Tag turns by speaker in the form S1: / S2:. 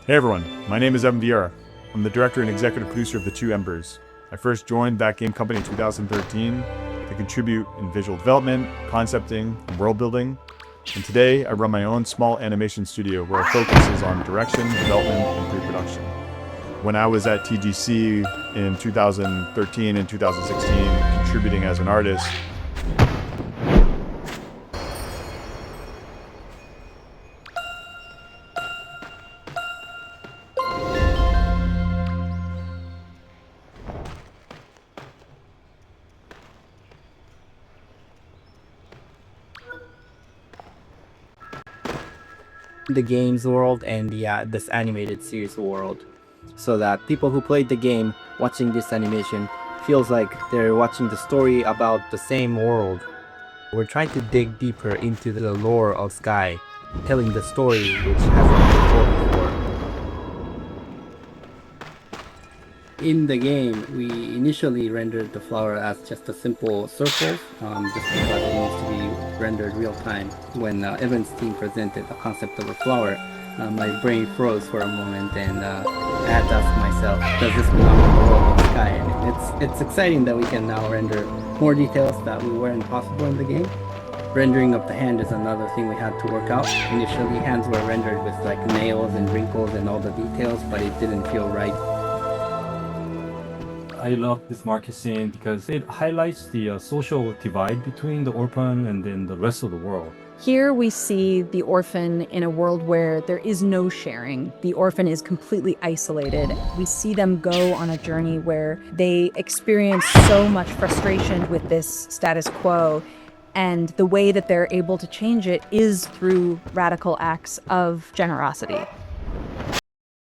S1: Hey everyone, my name is Evan Vieira. I'm the director and executive producer of The Two Embers. I first joined that game company in 2013 to contribute in visual development, concepting, and world building. And today I run my own small animation studio where our focus is on direction, development, and pre-production. When I was at TGC in 2013 and 2016, contributing as an artist,
S2: the games world and this animated series world, so that people who played the game watching this animation feels like they're watching the story about the same world. We're trying to dig deeper into the lore of Sky, telling the story which hasn't been told before. In the game, we initially rendered the flower as just a simple circle, just because it needs to be rendered real time. When Evan's team presented the concept of a flower, my brain froze for a moment, and I had to ask myself, does this belong in the world of Sky? And it's exciting that we can now render more details that weren't possible in the game. Rendering of the hand is another thing we had to work out. Initially, hands were rendered with like nails and wrinkles and all the details, but it didn't feel right.
S3: I love this market scene because it highlights the social divide between the orphan and then the rest of the world.
S4: Here we see the orphan in a world where there is no sharing. The orphan is completely isolated. We see them go on a journey where they experience so much frustration with this status quo, and the way that they're able to change it is through radical acts of generosity.